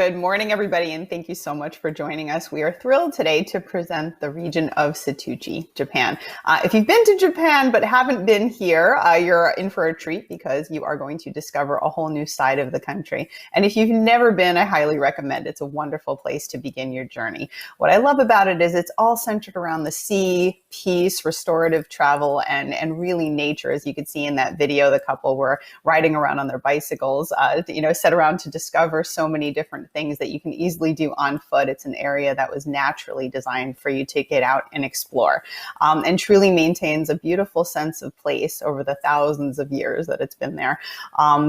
Good morning, everybody, and thank you so much for joining us. We are thrilled today to present the region of Setouchi, Japan. If you've been to Japan but haven't been here, you're in for a treat because you are going to discover a whole new side of the country. And if you've never been, I highly recommend. It's a wonderful place to begin your journey. What I love about it is it's all centered around the sea, peace, restorative travel, and really nature. As you could see in that video, the couple were riding around on their bicycles, set around to discover so many different things that you can easily do on foot. It's an area that was naturally designed for you to get out and explore, and truly maintains a beautiful sense of place over the thousands of years that it's been there.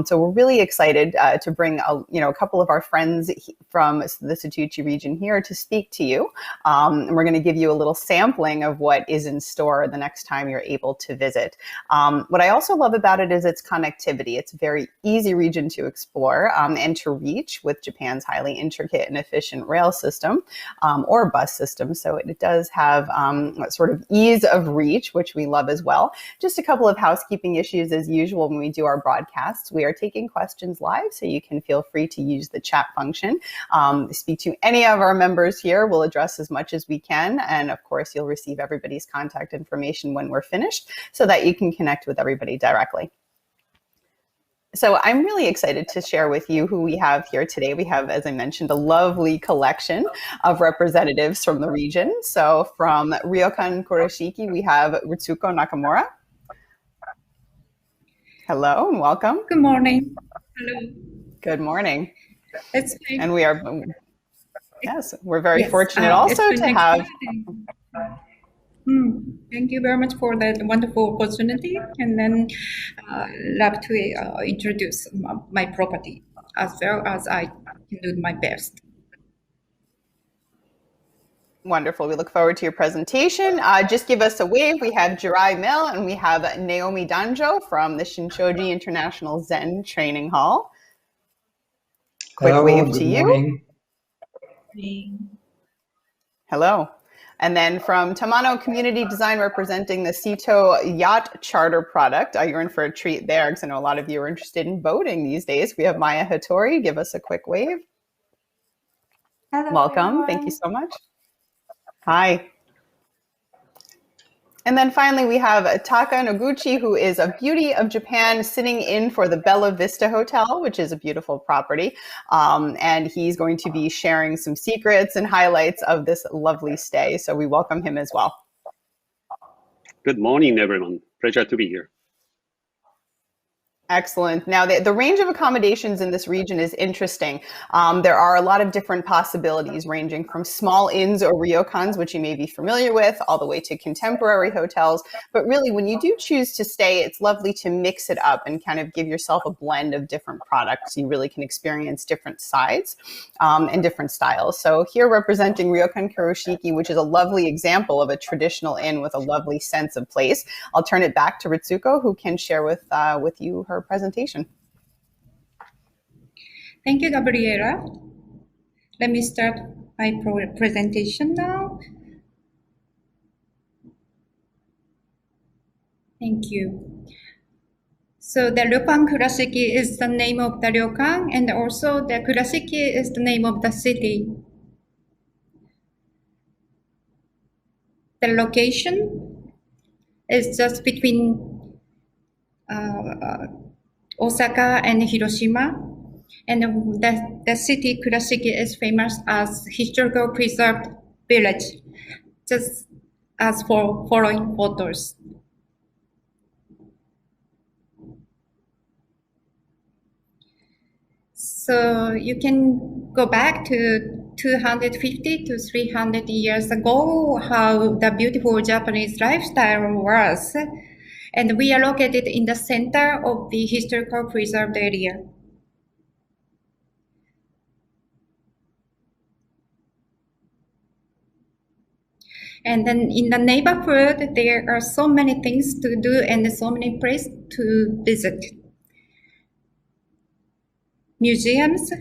So we're really excited to bring a couple of our friends from the Setouchi region here to speak to you. And we're going to give you a little sampling of what is in store the next time you're able to visit. What I also love about it is its connectivity. It's a very easy region to explore and to reach with Japan's highly intricate and efficient rail system or bus system. So it does have sort of ease of reach, which we love as well. Just a couple of housekeeping issues as usual when we do our broadcasts. We are taking questions live, so you can feel free to use the chat function. Speak to any of our members here. We'll address as much as we can. And of course, you'll receive everybody's contact information when we're finished so that you can connect with everybody directly. So I'm really excited to share with you who we have here today. We have, as I mentioned, a lovely collection of representatives from the region. So from Ryokan Kiroshiki, we have Ritsuko Nakamura. Hello and welcome. Good morning. Hello. Good morning. It's and we are, yes, we're very fortunate also to have. Thank you very much for that wonderful opportunity. And then love to introduce my property as well as I can do my best. Wonderful. We look forward to your presentation. Just give us a wave. We have Jirai Mill and we have Naomi Danjo from the Shinshoji International Zen Training Hall. Quick wave to you. Hello. And then from Tamano Community Design, representing the Seto Yacht Charter product. You're in for a treat there because I know a lot of you are interested in boating these days. We have Maya Hattori. Give us a quick wave. Hello, welcome. everyone. Thank you so much. Hi. And then finally, we have Taka Noguchi, who is a beauty of Japan, sitting in for the Bella Vista Hotel, which is a beautiful property. And he's going to be sharing some secrets and highlights of this lovely stay. So we welcome him as well. Good morning, everyone. Pleasure to be here. Excellent. Now, the range of accommodations in this region is interesting. There are a lot of different possibilities ranging from small inns or ryokans, which you may be familiar with, all the way to contemporary hotels. But really, when you do choose to stay, it's lovely to mix it up and kind of give yourself a blend of different products. You really can experience different sides and different styles. So here representing Ryokan Kiroshiki, which is a lovely example of a traditional inn with a lovely sense of place. I'll turn it back to Ritsuko, who can share with you her presentation. Thank you, Gabriela. Let me start my presentation now. Thank you. So the Ryokan Kiroshiki is the name of the ryokan, and also the Kiroshiki is the name of the city. The location is just between Osaka and Hiroshima, and the city Kiroshiki is famous as historical preserved village, just as for following photos. So you can go back to 250 to 300 years ago, how the beautiful Japanese lifestyle was. And we are located in the center of the historical preserved area. And then in the neighborhood, there are so many things to do and so many places to visit. Museums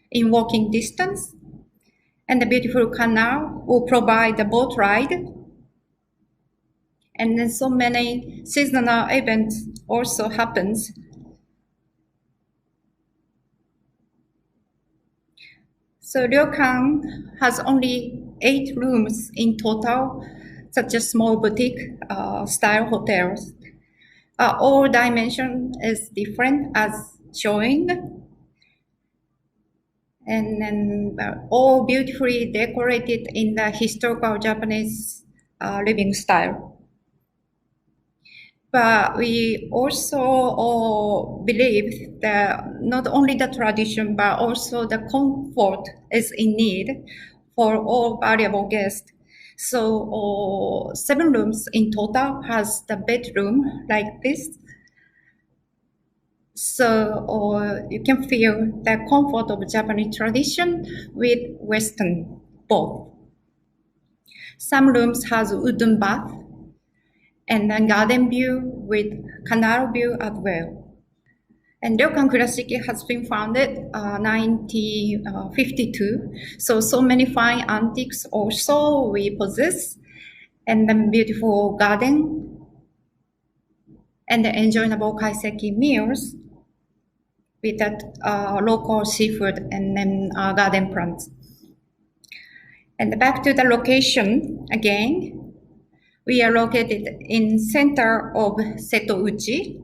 in walking distance, and the beautiful canal will provide the boat ride. And then so many seasonal events also happens. So Ryokan has only 8 rooms in total, such a small boutique style hotels. All dimension is different as showing, and then all beautifully decorated in the historical Japanese living style. But we also believe that not only the tradition, but also the comfort is in need for all valuable guests. So 7 rooms in total has the bedroom like this. So you can feel the comfort of Japanese tradition with Western both. Some rooms has wooden bath and a garden view with canal view as well. And Ryokan Kiroshiki has been founded 1952. So many fine antiques also we possess, and then beautiful garden, and the enjoyable kaiseki meals with that local seafood and then garden plants. And back to the location again. We are located in center of Setouchi,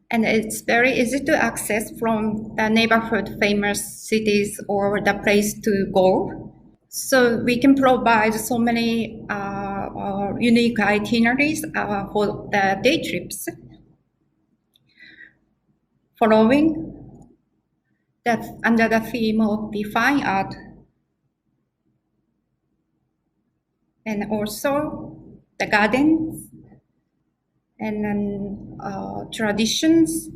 and it's very easy to access from the neighborhood famous cities or the place to go. So we can provide so many unique itineraries for the day trips. Following that under the theme of the fine art, and also the gardens, and then traditions,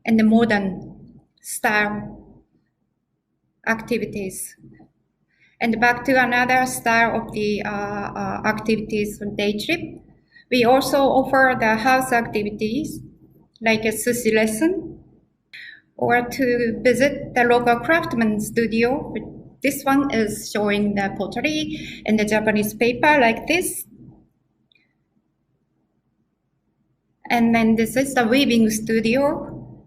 and the modern style activities. And back to another style of the activities on day trip, we also offer the house activities like a sushi lesson, or to visit the local craftsman studio. This one is showing the pottery and the Japanese paper like this. And then this is the weaving studio.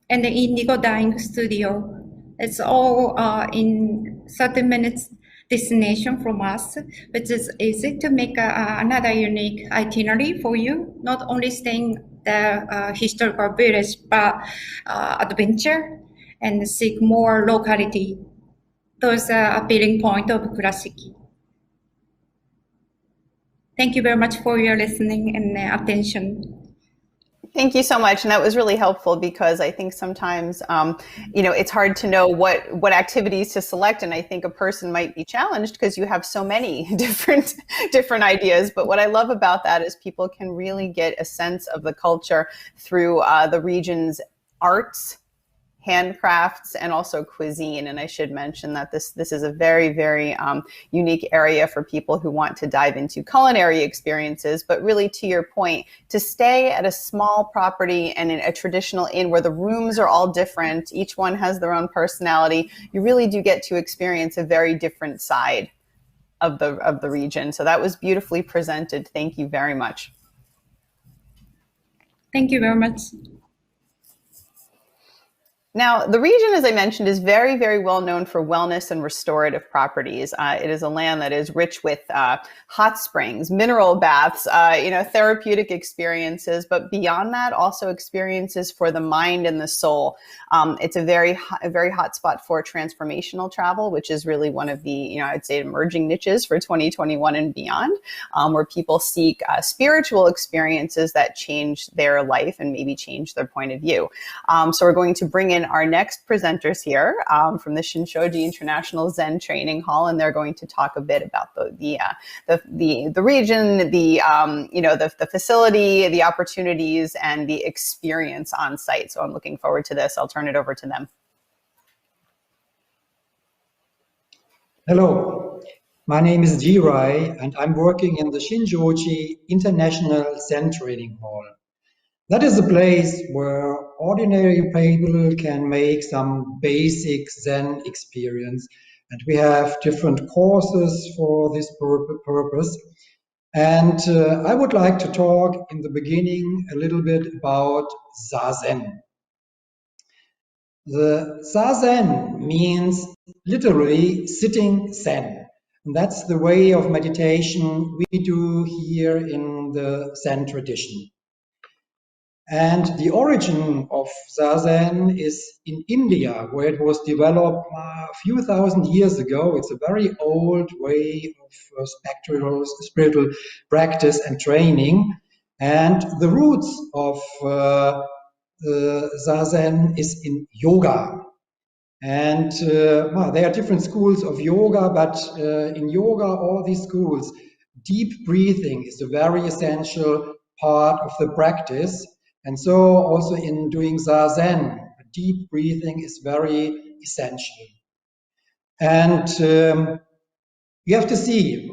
And the indigo dyeing studio. It's all in 30 minutes destination from us, which is easy to make another unique itinerary for you, not only staying the historical village, but adventure and seek more locality. Those are appealing point of Kiroshiki. Thank you very much for your listening and attention. Thank you so much. And that was really helpful, because I think sometimes, it's hard to know what activities to select. And I think a person might be challenged because you have so many different ideas. But what I love about that is people can really get a sense of the culture through the region's arts, handcrafts, and also cuisine. And I should mention that this is a very, very unique area for people who want to dive into culinary experiences. But really, to your point, to stay at a small property and in a traditional inn where the rooms are all different, each one has their own personality, you really do get to experience a very different side of the region. So that was beautifully presented. Thank you very much. Thank you very much. Now, the region, as I mentioned, is very, very well known for wellness and restorative properties. It is a land that is rich with hot springs, mineral baths, therapeutic experiences, but beyond that, also experiences for the mind and the soul. It's a very hot spot for transformational travel, which is really one of the, I'd say, emerging niches for 2021 and beyond, where people seek spiritual experiences that change their life and maybe change their point of view. So we're going to bring in our next presenters here from the Shinshoji International Zen Training Hall, and they're going to talk a bit about the region, the facility, the opportunities, and the experience on site. So I'm looking forward to this. I'll turn it over to them. Hello, my name is Jirai, and I'm working in the Shinshoji International Zen Training Hall. That is a place where ordinary people can make some basic Zen experience. And we have different courses for this purpose. And I would like to talk in the beginning a little bit about Zazen. The Zazen means literally sitting Zen. And that's the way of meditation we do here in the Zen tradition. And the origin of Zazen is in India, where it was developed a few thousand years ago. It's a very old way of spiritual practice and training. And the roots of Zazen is in yoga. And well, there are different schools of yoga, but in yoga, all these schools, deep breathing is a very essential part of the practice. And so also in doing Zazen, deep breathing is very essential. And you have to see,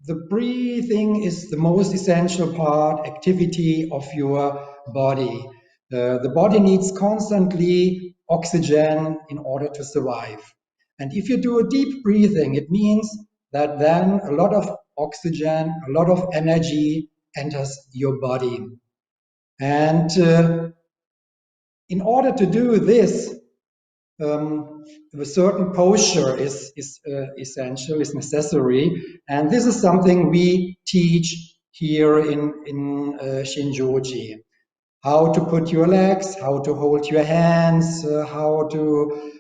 the breathing is the most essential activity of your body. The body needs constantly oxygen in order to survive. And if you do a deep breathing, it means that then a lot of oxygen, a lot of energy enters your body. And in order to do this, a certain posture is essential, is necessary, and this is something we teach here in Shinshoji. How to put your legs, how to hold your hands, how to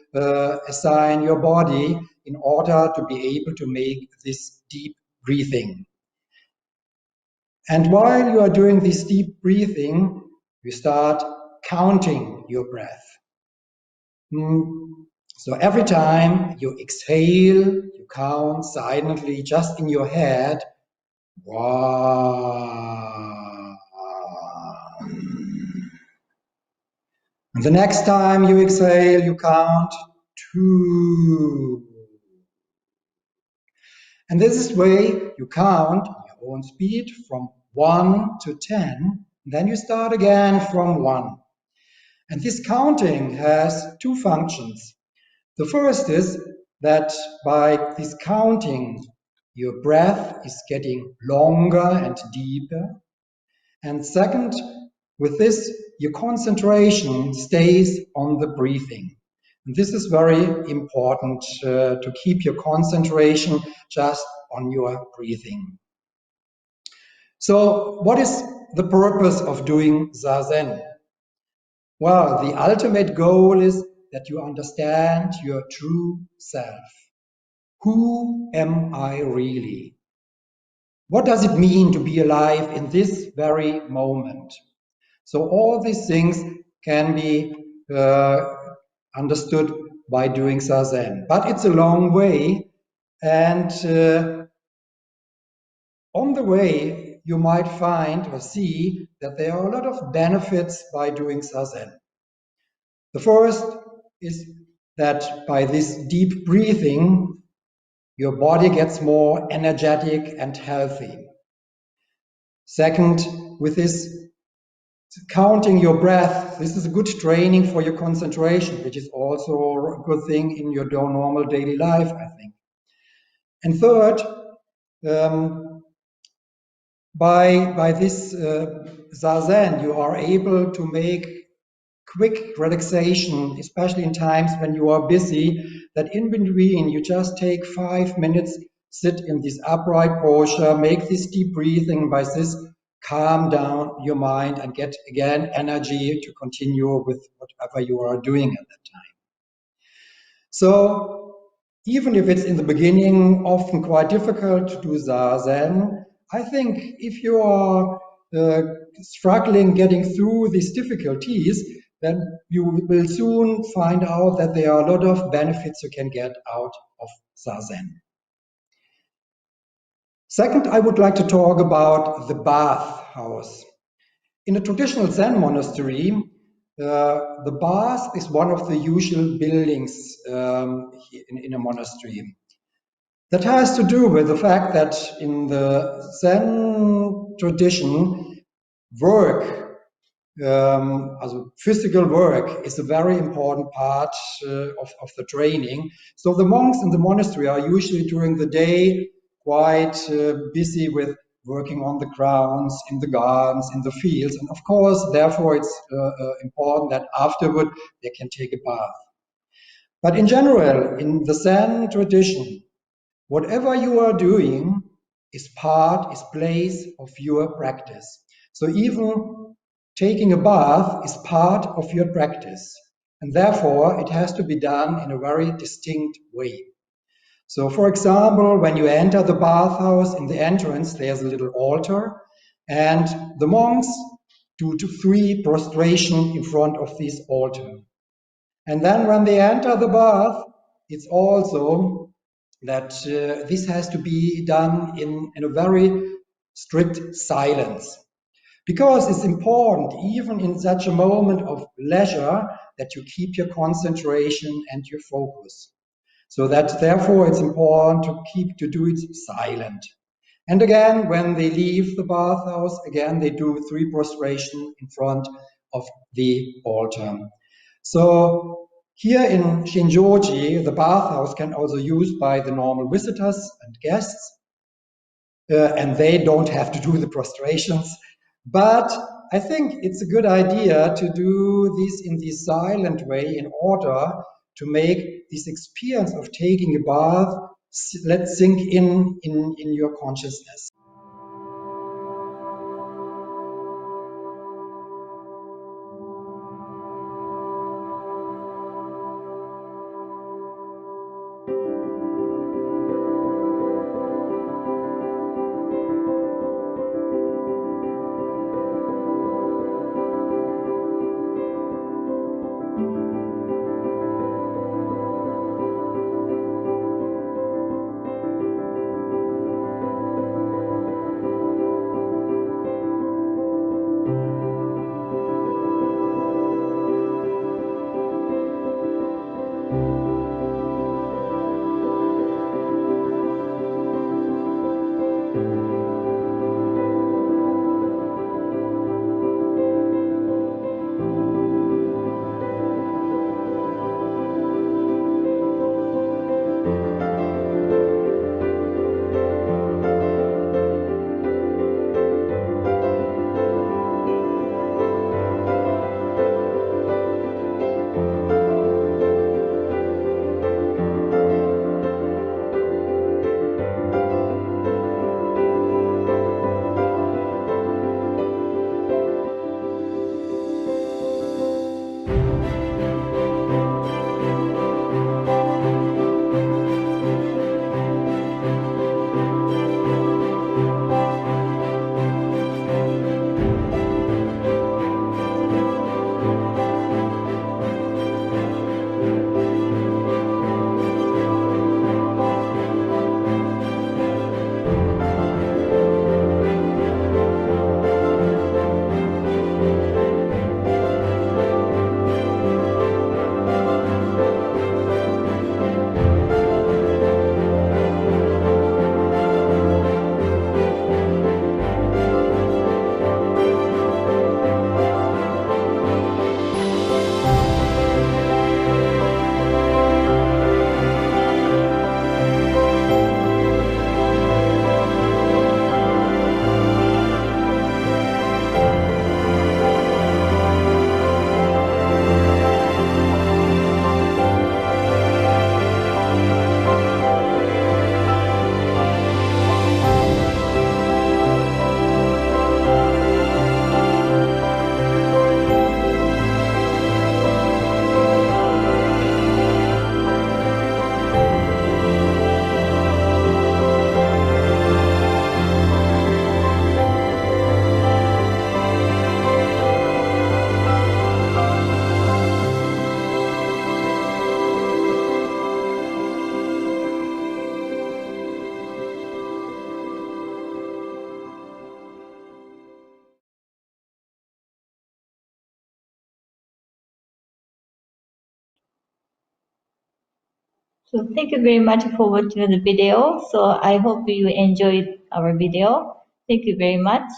assign your body in order to be able to make this deep breathing. And while you are doing this deep breathing, you start counting your breath. So every time you exhale, you count silently just in your head. 1. And the next time you exhale, you count 2. And this is the way you count on your own speed from 1 to 10. Then you start again from 1. And this counting has 2 functions. The first is that by this counting, your breath is getting longer and deeper. And second, with this, your concentration stays on the breathing. And this is very important to keep your concentration just on your breathing. So what is the purpose of doing Zazen? Well, the ultimate goal is that you understand your true self. Who am I really? What does it mean to be alive in this very moment? So all these things can be understood by doing Zazen. But it's a long way, and on the way you might find or see that there are a lot of benefits by doing Zazen. The first is that by this deep breathing, your body gets more energetic and healthy. Second, with this counting your breath, this is a good training for your concentration, which is also a good thing in your normal daily life, I think. And third, by this Zazen, you are able to make quick relaxation, especially in times when you are busy, that in between you just take 5 minutes, sit in this upright posture, make this deep breathing, by this calm down your mind and get again energy to continue with whatever you are doing at that time. So even if it's in the beginning often quite difficult to do Zazen, I think if you are struggling getting through these difficulties, then you will soon find out that there are a lot of benefits you can get out of Zazen. Second, I would like to talk about the bathhouse. In a traditional Zen monastery, the bath is one of the usual buildings in a monastery. That has to do with the fact that in the Zen tradition, work, physical work, is a very important part of the training. So the monks in the monastery are usually during the day quite busy with working on the grounds, in the gardens, in the fields. And of course, therefore, it's important that afterward they can take a bath. But in general, in the Zen tradition, whatever you are doing is place of your practice. So even taking a bath is part of your practice. And therefore, it has to be done in a very distinct way. So for example, when you enter the bathhouse, in the entrance, there's a little altar, and the monks do 3 prostration in front of this altar. And then when they enter the bath, it's also that this has to be done in a very strict silence. Because it's important, even in such a moment of leisure, that you keep your concentration and your focus. So that therefore it's important to do it silent. And again, when they leave the bathhouse, again they do 3 prostration in front of the altar. So here in Shinshoji, the bathhouse can also be used by the normal visitors and guests, and they don't have to do the prostrations. But I think it's a good idea to do this in this silent way in order to make this experience of taking a bath, let's sink in your consciousness. So thank you very much for watching the video. So I hope you enjoyed our video. Thank you very much.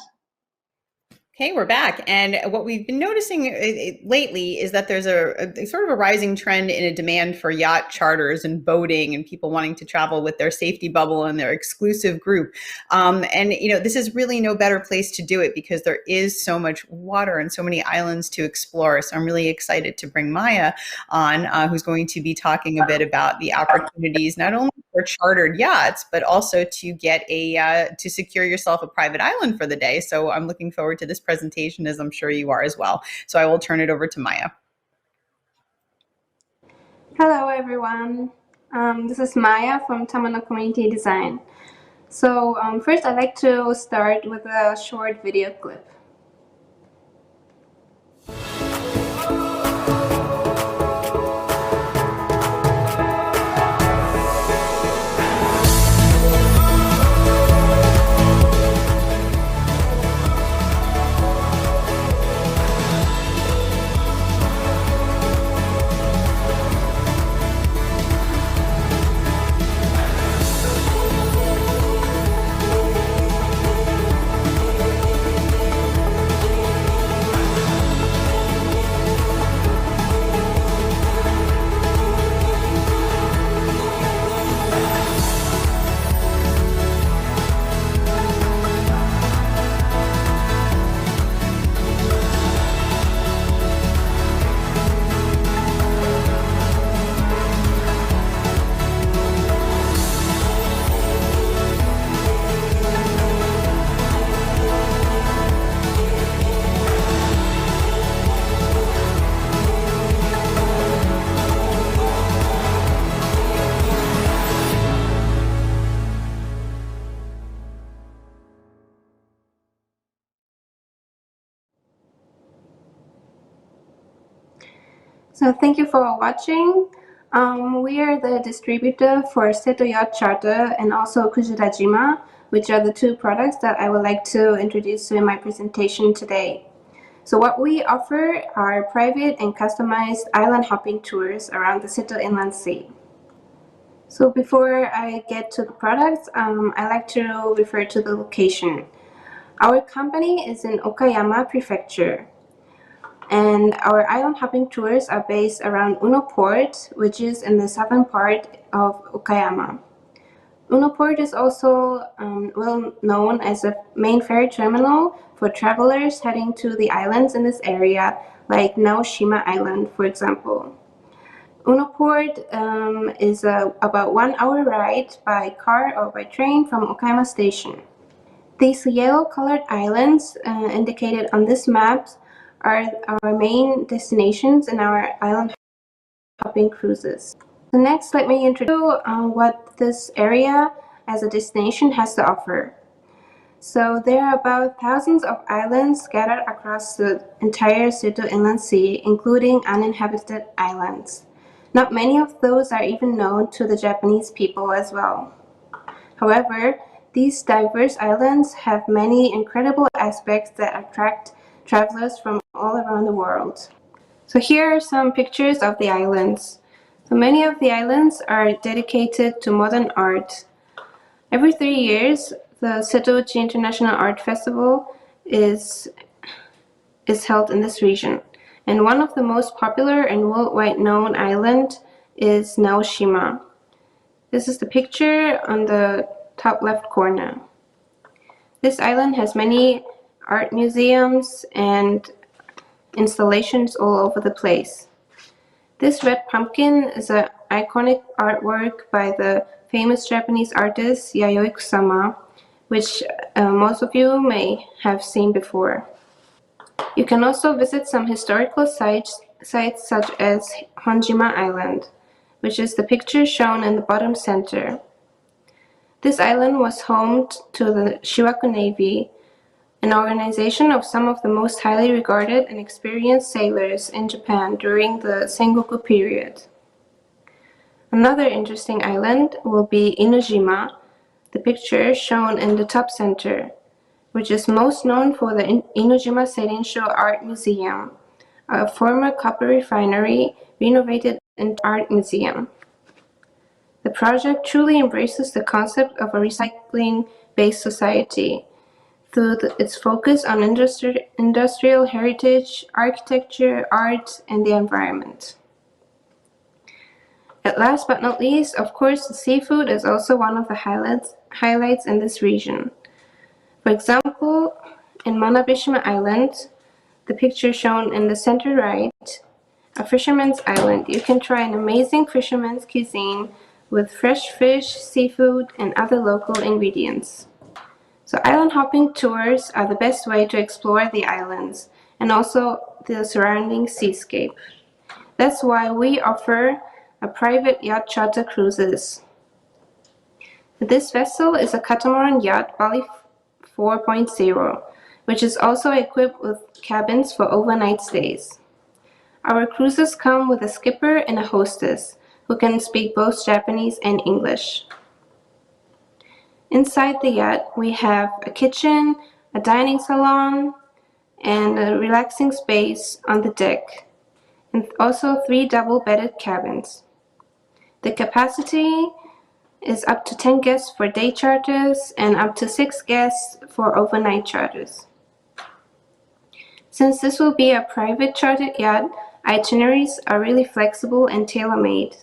Okay, we're back. And what we've been noticing lately is that there's a sort of a rising trend in a demand for yacht charters and boating and people wanting to travel with their safety bubble and their exclusive group. And, this is really no better place to do it because there is so much water and so many islands to explore. So I'm really excited to bring Maya on, who's going to be talking a bit about the opportunities, not only for chartered yachts, but also to get to secure yourself a private island for the day. So I'm looking forward to this presentation, as I'm sure you are as well. So I will turn it over to Maya. Hello, everyone. This is Maya from Tamano Community Design. So first, I'd like to start with a short video clip. So thank you for watching. We are the distributor for Seto Yacht Charter and also Kujirajima, which are the two products that I would like to introduce in my presentation today. So what we offer are private and customized island hopping tours around the Seto Inland Sea. So before I get to the products, I like to refer to the location. Our company is in Okayama Prefecture. And our island hopping tours are based around Uno Port, which is in the southern part of Okayama. Uno Port is also well known as a main ferry terminal for travelers heading to the islands in this area, like Naoshima Island, for example. Uno Port is about 1 hour ride by car or by train from Okayama Station. These yellow-colored islands indicated on this map are our main destinations in our island hopping cruises. So next, let me introduce what this area as a destination has to offer. So there are about thousands of islands scattered across the entire Seto Inland Sea, including uninhabited islands. Not many of those are even known to the Japanese people as well. However, these diverse islands have many incredible aspects that attract travelers from all around the world. So here are some pictures of the islands. So many of the islands are dedicated to modern art. Every 3 years, the Setouchi International Art Festival is held in this region. And one of the most popular and worldwide known island is Naoshima. This is the picture on the top left corner. This island has many art museums and installations all over the place. This red pumpkin is an iconic artwork by the famous Japanese artist Yayoi Kusama, which most of you may have seen before. You can also visit some historical sites such as Honjima Island, which is the picture shown in the bottom center. This island was home to the Shiwaku Navy, an organization of some of the most highly regarded and experienced sailors in Japan during the Sengoku period. Another interesting island will be Inujima, the picture shown in the top center, which is most known for the Inujima Seirensho Art Museum, a former copper refinery renovated into art museum. The project truly embraces the concept of a recycling-based society, through its focus on industrial heritage, architecture, art, and the environment. And last but not least, of course, the seafood is also one of the highlights in this region. For example, in Manabishima Island, the picture shown in the center right, a fisherman's island, you can try an amazing fisherman's cuisine with fresh fish, seafood, and other local ingredients. So island hopping tours are the best way to explore the islands and also the surrounding seascape. That's why we offer a private yacht charter cruises. This vessel is a catamaran yacht Bali 4.0, which is also equipped with cabins for overnight stays. Our cruises come with a skipper and a hostess who can speak both Japanese and English. Inside the yacht, we have a kitchen, a dining salon, and a relaxing space on the deck, and also 3 double-bedded cabins. The capacity is up to 10 guests for day charters and up to 6 guests for overnight charters. Since this will be a private chartered yacht, itineraries are really flexible and tailor-made.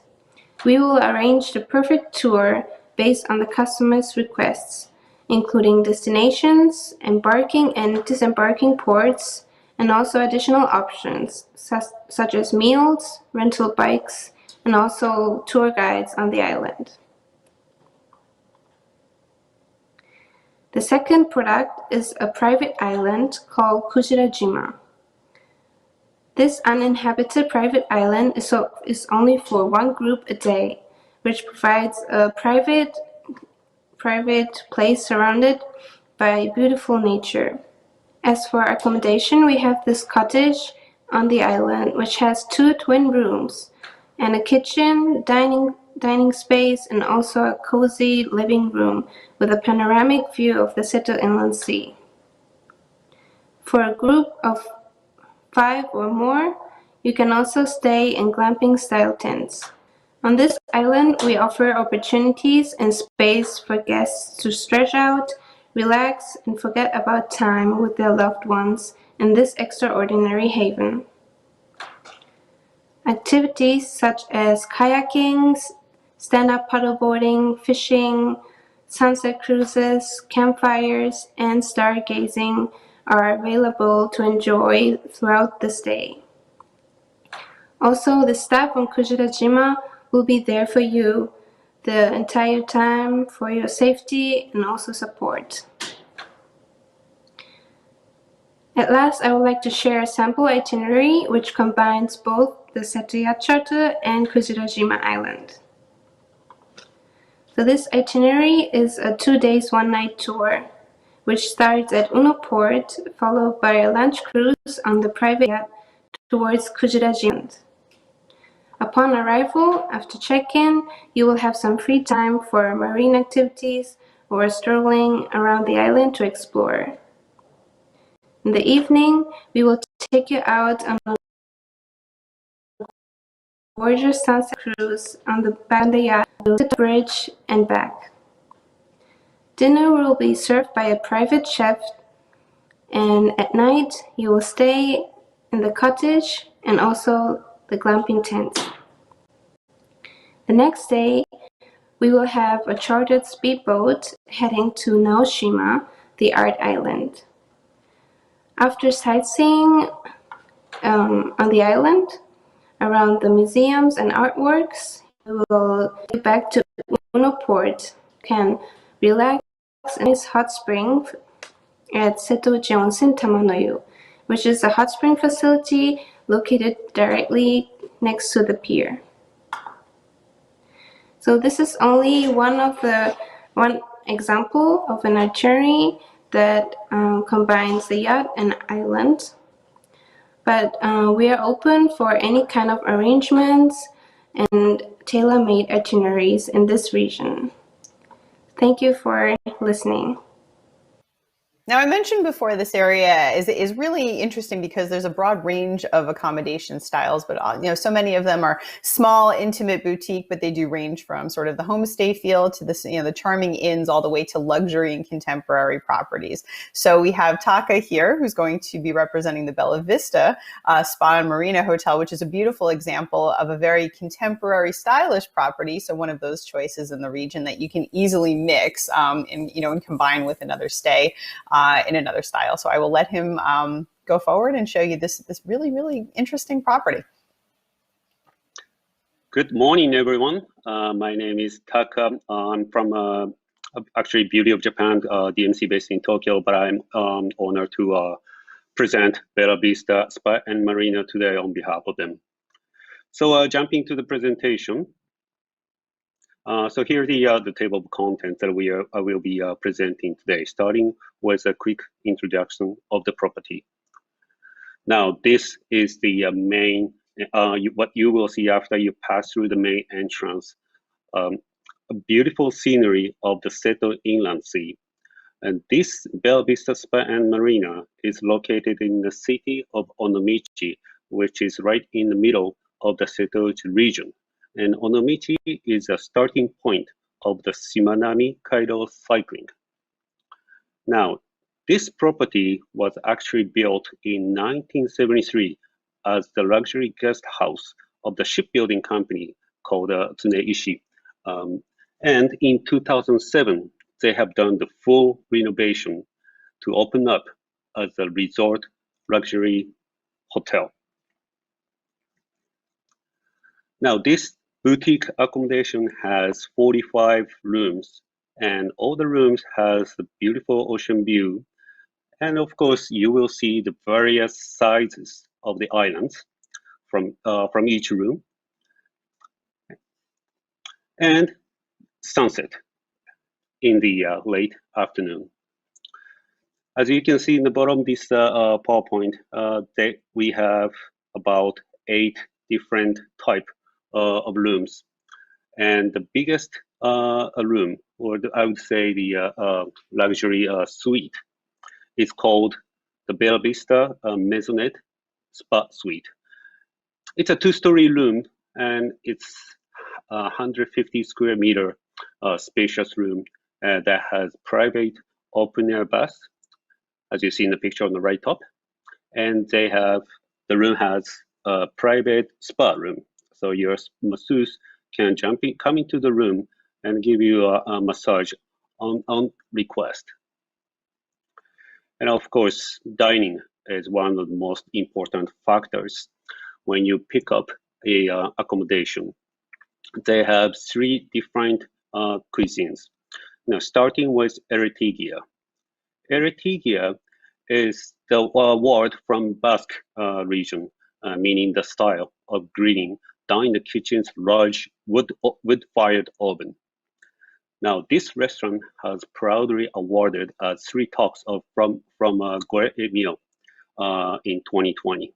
We will arrange the perfect tour based on the customer's requests, including destinations, embarking and disembarking ports, and also additional options such as meals, rental bikes, and also tour guides on the island. The second product is a private island called Kujirajima. This uninhabited private island is only for 1 group a day, which provides a private place surrounded by beautiful nature. As for accommodation, we have this cottage on the island, which has 2 twin rooms and a kitchen, dining space, and also a cozy living room with a panoramic view of the Seto Inland Sea. For a group of 5 or more, you can also stay in glamping-style tents. On this island, we offer opportunities and space for guests to stretch out, relax, and forget about time with their loved ones in this extraordinary haven. Activities such as kayaking, stand-up paddleboarding, fishing, sunset cruises, campfires, and stargazing are available to enjoy throughout the stay. Also, the staff on Kujirajima will be there for you the entire time for your safety and also support. At last, I would like to share a sample itinerary which combines both the Seto Yacht Charter and Kujirajima Island. So this itinerary is a 2 days, 1 night tour, which starts at Uno Port, followed by a lunch cruise on the private yacht towards Kujirajima. Upon arrival, after check-in, you will have some free time for marine activities or strolling around the island to explore. In the evening, we will take you out on a gorgeous sunset cruise on the back of the yacht to the bridge and back. Dinner will be served by a private chef, and at night you will stay in the cottage and also the glamping tent. The next day, we will have a chartered speedboat heading to Naoshima, the art island. After sightseeing on the island, around the museums and artworks, we will get back to Uno Port. You can relax in this hot spring at Setouchi Onsen Tamanoyu, which is a hot spring facility located directly next to the pier. So this is only one example of an itinerary that combines the yacht and island. But we are open for any kind of arrangements and tailor-made itineraries in this region. Thank you for listening. Now, I mentioned before this area is really interesting because there's a broad range of accommodation styles, but so many of them are small, intimate boutique, but they do range from sort of the homestay feel to the charming inns all the way to luxury and contemporary properties. So we have Taka here, who's going to be representing the Bella Vista Spa and Marina Hotel, which is a beautiful example of a very contemporary, stylish property. So one of those choices in the region that you can easily mix and combine with another stay. In another style. So I will let him go forward and show you this really, really interesting property. Good morning, everyone. My name is Taka. I'm from actually Beauty of Japan, DMC based in Tokyo, but I'm honored to present Bella Vista Spa and Marina today on behalf of them. So jumping to the presentation. So here the table of contents that I will be presenting today, starting with a quick introduction of the property. Now, this is the main, what you will see after you pass through the main entrance, a beautiful scenery of the Seto Inland Sea. And this Bella Vista Spa and Marina is located in the city of Onomichi, which is right in the middle of the Setouchi region. And Onomichi is a starting point of the Shimanami Kaido cycling. Now, this property was actually built in 1973 as the luxury guest house of the shipbuilding company called Tsuneishi. And in 2007, they have done the full renovation to open up as a resort luxury hotel. Now, this boutique accommodation has 45 rooms, and all the rooms has the beautiful ocean view. And of course, you will see the various sizes of the islands from each room, and sunset in the late afternoon. As you can see in the bottom of this PowerPoint, we have about 8 different type of rooms. And the biggest room, or I would say the luxury suite, is called the Bella Vista Maisonette Spa Suite. It's a 2-story room, and it's a 150 square meter spacious room that has private open air bath, as you see in the picture on the right top. And the room has a private spa room. So your masseuse can come into the room and give you a massage on request. And of course, dining is one of the most important factors when you pick up a accommodation. They have 3 different cuisines. Now, starting with Eritigia. Eritigia is the word from Basque region, meaning the style of grilling down in the kitchen's large wood-fired oven. Now, this restaurant has proudly awarded 3 talks from Gore Meal in 2020.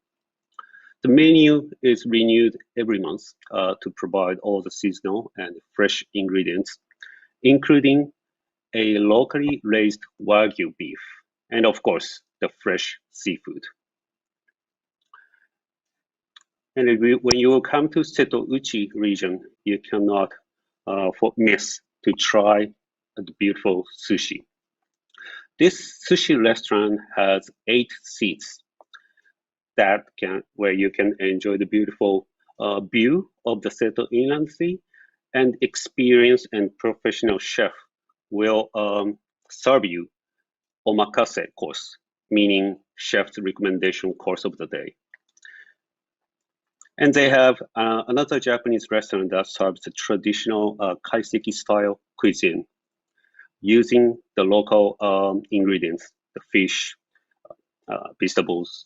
The menu is renewed every month to provide all the seasonal and fresh ingredients, including a locally raised Wagyu beef, and of course, the fresh seafood. And when you come to Setouchi region, you cannot miss to try the beautiful sushi. This sushi restaurant has 8 seats where you can enjoy the beautiful view of the Seto Inland Sea, and experienced and professional chef will serve you omakase course, meaning chef's recommendation course of the day. And they have another Japanese restaurant that serves the traditional kaiseki style cuisine using the local ingredients, the fish, vegetables,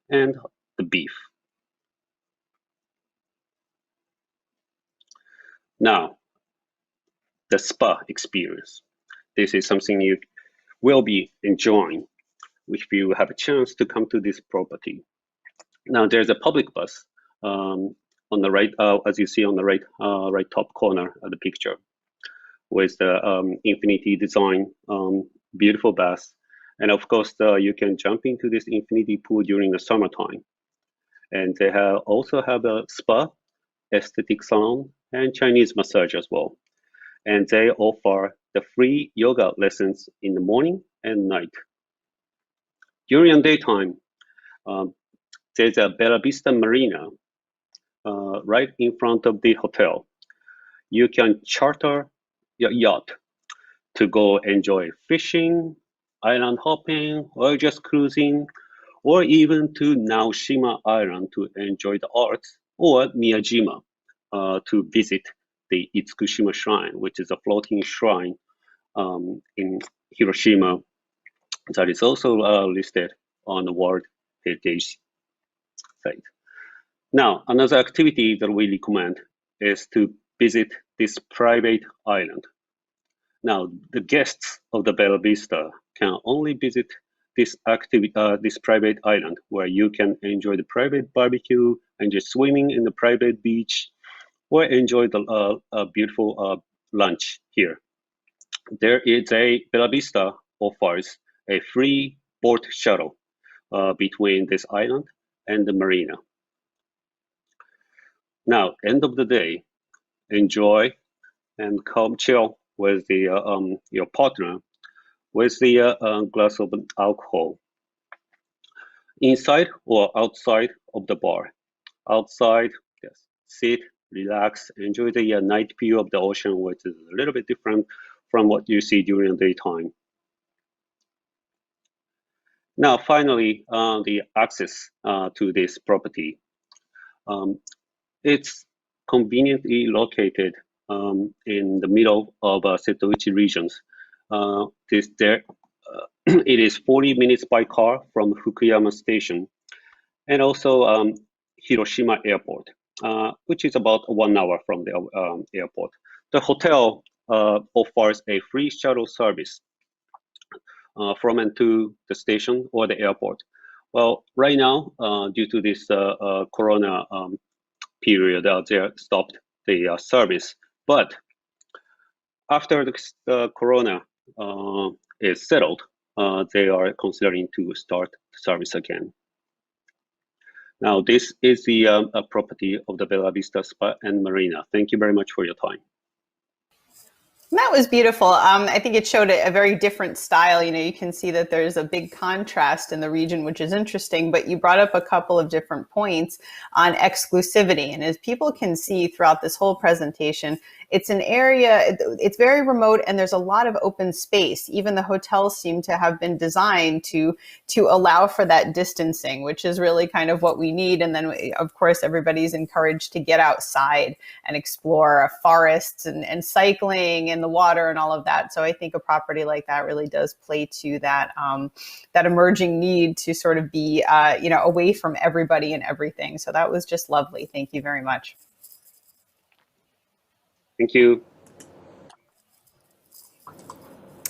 and the beef. Now, the spa experience. This is something you will be enjoying if you have a chance to come to this property. Now, there's a public bus on the right, as you see on the right top corner of the picture. with the infinity design, beautiful baths. And of course, you can jump into this infinity pool during the summertime. And they also have a spa, aesthetic salon, and Chinese massage as well. And they offer the free yoga lessons in the morning and night. During the daytime, there's a Bella Vista Marina right in front of the hotel. You can charter your yacht to go enjoy fishing, island hopping, or just cruising, or even to Naoshima Island to enjoy the arts, or Miyajima to visit the Itsukushima Shrine, which is a floating shrine in Hiroshima that is also listed on the World Heritage Site. Now, another activity that we recommend is to visit this private island. Now, the guests of the Bella Vista can only visit this private island where you can enjoy the private barbecue, enjoy swimming in the private beach, or enjoy the beautiful lunch here. There is Bella Vista offers a free boat shuttle between this island and the marina. Now, end of the day, enjoy and come chill with your partner with the glass of alcohol inside or outside of the bar. Outside, yes, sit, relax, enjoy the night view of the ocean, which is a little bit different from what you see during the daytime. Now, finally, the access to this property. It's conveniently located in the middle of Setouchi regions. It is 40 minutes by car from Fukuyama Station, and also Hiroshima Airport, which is about 1 hour from the airport. The hotel offers a free shuttle service from and to the station or the airport. Well, right now, due to this Corona period, they stopped the service. But after the Corona is settled, they are considering to start the service again. Now, this is the property of the Bella Vista Spa and Marina. Thank you very much for your time. That was beautiful. I think it showed a very different style. You know, you can see that there's a big contrast in the region, which is interesting, but you brought up a couple of different points on exclusivity. And as people can see throughout this whole presentation, it's an area, it's very remote and there's a lot of open space. Even the hotels seem to have been designed to allow for that distancing, which is really kind of what we need. And then, of course, everybody's encouraged to get outside and explore forests and cycling in the water and all of that. So I think a property like that really does play to that that emerging need to sort of be away from everybody and everything. So that was just lovely. Thank you very much. Thank you.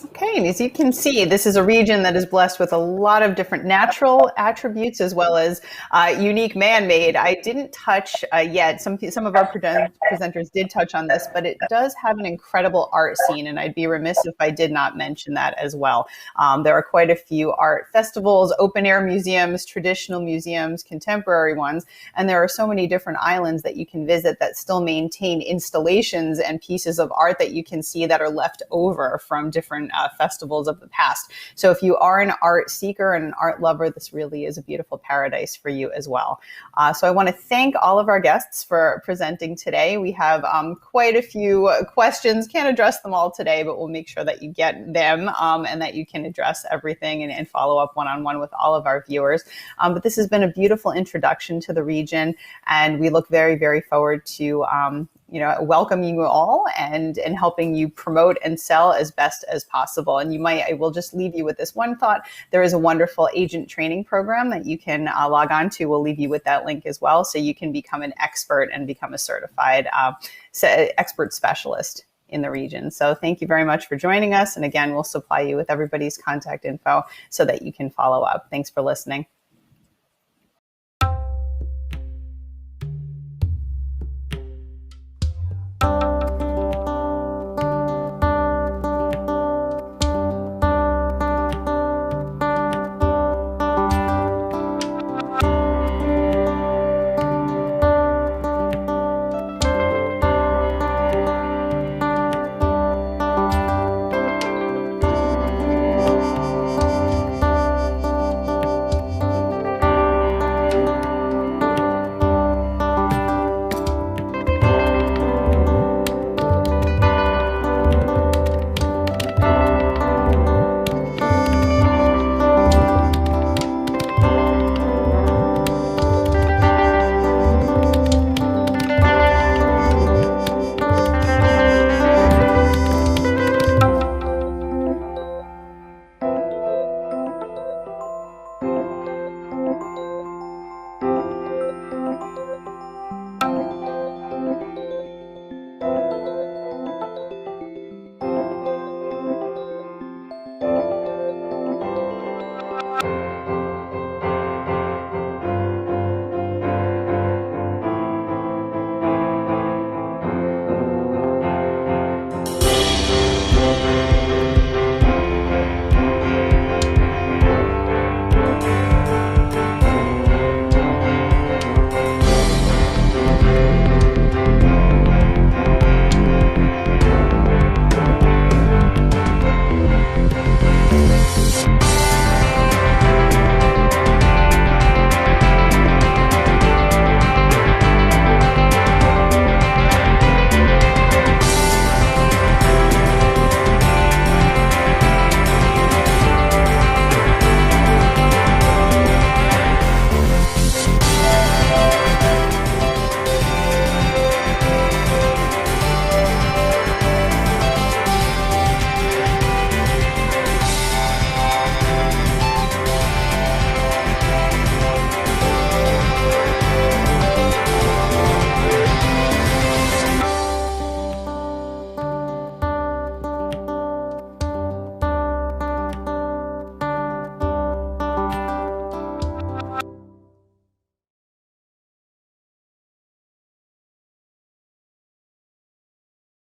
Okay, and as you can see, this is a region that is blessed with a lot of different natural attributes as well as unique man-made. I didn't touch yet, some of our presenters did touch on this, but it does have an incredible art scene, and I'd be remiss if I did not mention that as well. There are quite a few art festivals, open-air museums, traditional museums, contemporary ones, and there are so many different islands that you can visit that still maintain installations and pieces of art that you can see that are left over from different festivals of the past. So if you are an art seeker and an art lover, this really is a beautiful paradise for you as well. So I want to thank all of our guests for presenting today. We have quite a few questions, can't address them all today, but we'll make sure that you get them and that you can address everything and follow up one-on-one with all of our viewers. But this has been a beautiful introduction to the region, and we look very, very forward to welcoming you all and helping you promote and sell as best as possible. And I will just leave you with this one thought. There is a wonderful agent training program that you can log on to. We'll leave you with that link as well, so you can become an expert and become a certified expert specialist in the region. So thank you very much for joining us. And again, we'll supply you with everybody's contact info so that you can follow up. Thanks for listening.